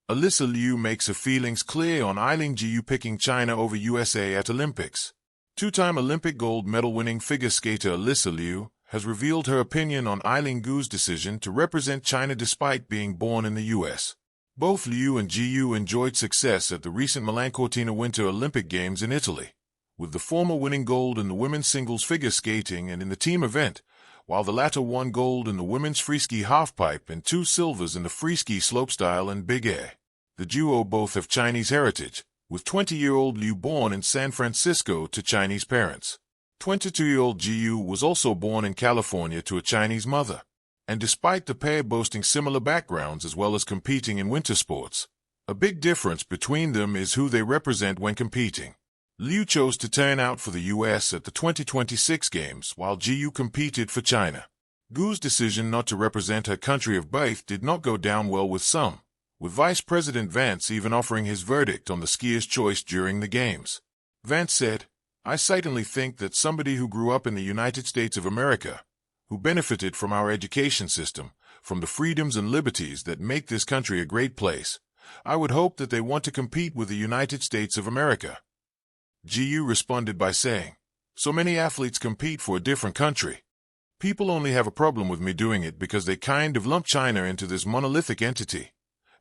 Alysa Liu makes her feelings clear on Eileen Liu picking China over USA at Olympics. Two-time Olympic gold medal-winning figure skater Alysa Liu has revealed her opinion on Eileen Liu's decision to represent China despite being born in the U.S. Both Liu and Liu enjoyed success at the recent Milan Cortina Winter Olympic Games in Italy, with the former winning gold in the women's singles figure skating and in the team event, while the latter won gold in the women's freeski halfpipe and 2 silvers in the freeski slopestyle and big air. The duo both have Chinese heritage, with 20-year-old Liu born in San Francisco to Chinese parents. 22-year-old Liu was also born in California to a Chinese mother. And despite the pair boasting similar backgrounds as well as competing in winter sports, a big difference between them is who they represent when competing. Liu chose to turn out for the U.S. at the 2026 Games, while Liu competed for China. Liu's decision not to represent her country of birth did not go down well with some, with Vice President Vance even offering his verdict on the skier's choice during the Games. Vance said, "I certainly think that somebody who grew up in the United States of America, who benefited from our education system, from the freedoms and liberties that make this country a great place, I would hope that they want to compete with the United States of America." Liu responded by saying, "So many athletes compete for a different country. People only have a problem with me doing it because they kind of lump China into this monolithic entity,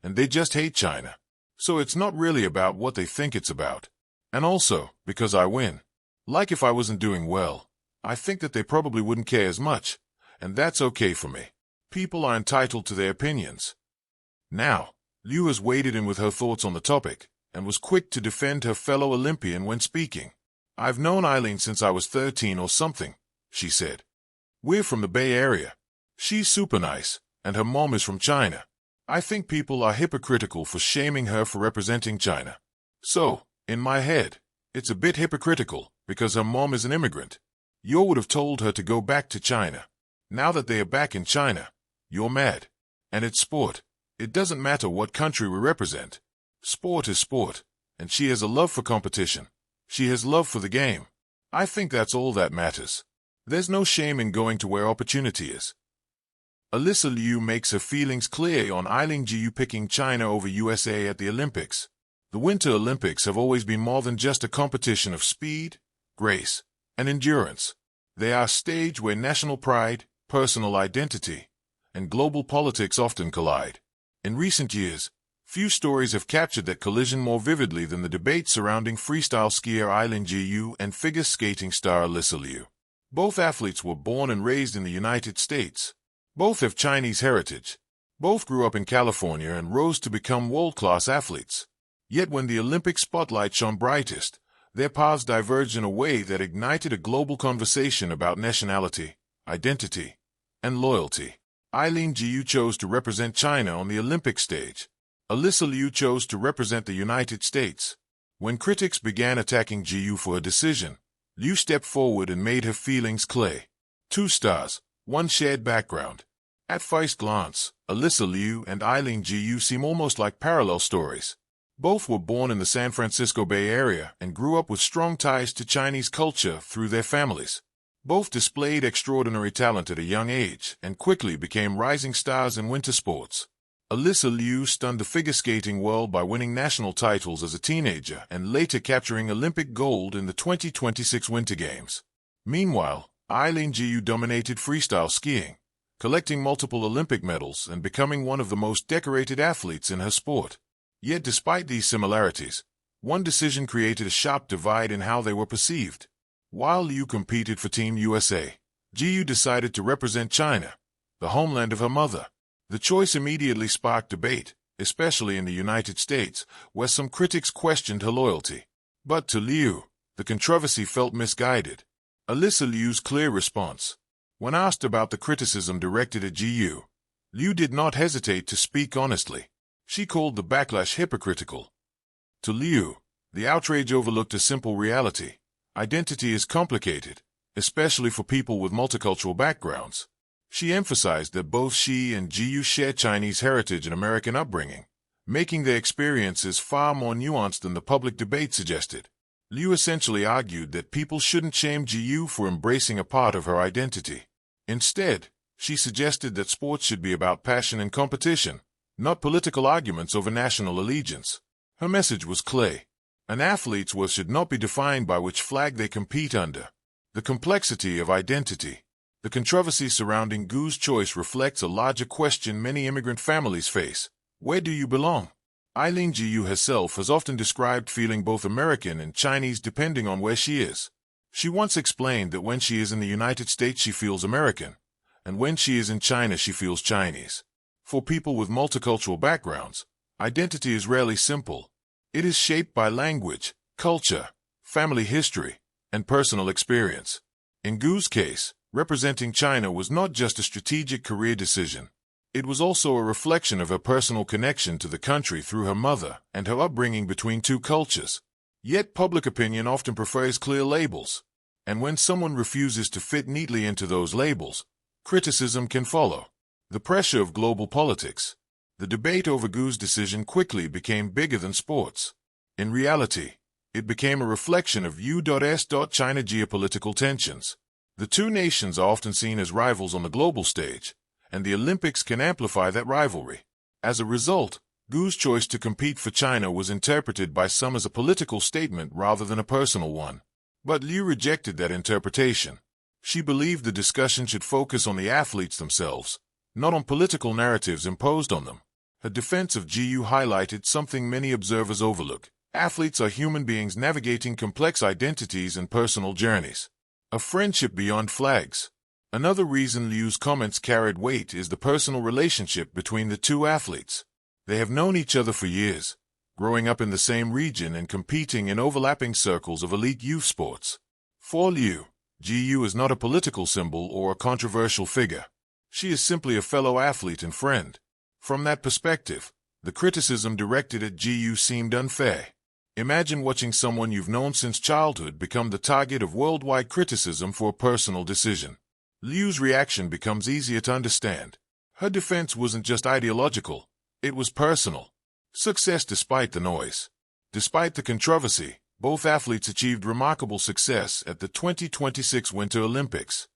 and they just hate China. So it's not really about what they think it's about. And also, because I win. Like if I wasn't doing well, I think that they probably wouldn't care as much, and that's okay for me. People are entitled to their opinions." Now, Liu has waded in with her thoughts on the topic, and was quick to defend her fellow Olympian when speaking. "I've known Eileen since I was 13 or something," she said. "We're from the Bay Area. She's super nice, and her mom is from China. I think people are hypocritical for shaming her for representing China. So, in my head, it's a bit hypocritical, because her mom is an immigrant. You would have told her to go back to China. Now that they are back in China, you're mad. And it's sport. It doesn't matter what country we represent. Sport is sport, and she has a love for competition. She has love for the game. I think that's all that matters. There's no shame in going to where opportunity is." Alysa Liu makes her feelings clear on Eileen Liu picking China over USA at the Olympics. The Winter Olympics have always been more than just a competition of speed, grace, and endurance. They are a stage where national pride, personal identity, and global politics often collide. In recent years, few stories have captured that collision more vividly than the debate surrounding freestyle skier Eileen Liu and figure skating star Alysa Liu. Both athletes were born and raised in the United States. Both have Chinese heritage. Both grew up in California and rose to become world-class athletes. Yet when the Olympic spotlight shone brightest, their paths diverged in a way that ignited a global conversation about nationality, identity, and loyalty. Eileen Liu chose to represent China on the Olympic stage. Alysa Liu chose to represent the United States. When critics began attacking Liu for her decision, Liu stepped forward and made her feelings clear. Two stars, one shared background. At first glance, Alysa Liu and Eileen Liu seem almost like parallel stories. Both were born in the San Francisco Bay Area and grew up with strong ties to Chinese culture through their families. Both displayed extraordinary talent at a young age and quickly became rising stars in winter sports. Alysa Liu stunned the figure skating world by winning national titles as a teenager and later capturing Olympic gold in the 2026 Winter Games. Meanwhile, Eileen Liu dominated freestyle skiing, collecting multiple Olympic medals and becoming one of the most decorated athletes in her sport. Yet despite these similarities, one decision created a sharp divide in how they were perceived. While Liu competed for Team USA, Liu decided to represent China, the homeland of her mother. The choice immediately sparked debate, especially in the United States, where some critics questioned her loyalty. But to Liu, the controversy felt misguided. Alysa Liu's clear response. When asked about the criticism directed at Liu, Liu did not hesitate to speak honestly. She called the backlash hypocritical. To Liu, the outrage overlooked a simple reality. Identity is complicated, especially for people with multicultural backgrounds. She emphasized that both she and Liu share Chinese heritage and American upbringing, making their experiences far more nuanced than the public debate suggested. Liu essentially argued that people shouldn't shame Liu for embracing a part of her identity. Instead, she suggested that sports should be about passion and competition, not political arguments over national allegiance. Her message was clear. An athlete's worth should not be defined by which flag they compete under. The complexity of identity. The controversy surrounding Gu's choice reflects a larger question many immigrant families face. Where do you belong? Eileen Liu herself has often described feeling both American and Chinese depending on where she is. She once explained that when she is in the United States she feels American, and when she is in China she feels Chinese. For people with multicultural backgrounds, identity is rarely simple. It is shaped by language, culture, family history, and personal experience. In Gu's case, representing China was not just a strategic career decision. It was also a reflection of her personal connection to the country through her mother and her upbringing between two cultures. Yet public opinion often prefers clear labels, and when someone refuses to fit neatly into those labels, criticism can follow. The pressure of global politics. The debate over Gu's decision quickly became bigger than sports. In reality, it became a reflection of U.S.China geopolitical tensions. The two nations are often seen as rivals on the global stage, and the Olympics can amplify that rivalry. As a result, Gu's choice to compete for China was interpreted by some as a political statement rather than a personal one. But Liu rejected that interpretation. She believed the discussion should focus on the athletes themselves, not on political narratives imposed on them. Her defense of Liu highlighted something many observers overlook. Athletes are human beings navigating complex identities and personal journeys. A friendship beyond flags. Another reason Liu's comments carried weight is the personal relationship between the two athletes. They have known each other for years, growing up in the same region and competing in overlapping circles of elite youth sports. For Liu, Liu is not a political symbol or a controversial figure. She is simply a fellow athlete and friend. From that perspective, the criticism directed at Liu seemed unfair. Imagine watching someone you've known since childhood become the target of worldwide criticism for a personal decision. Liu's reaction becomes easier to understand. Her defense wasn't just ideological, it was personal. Success despite the noise. Despite the controversy, both athletes achieved remarkable success at the 2026 Winter Olympics.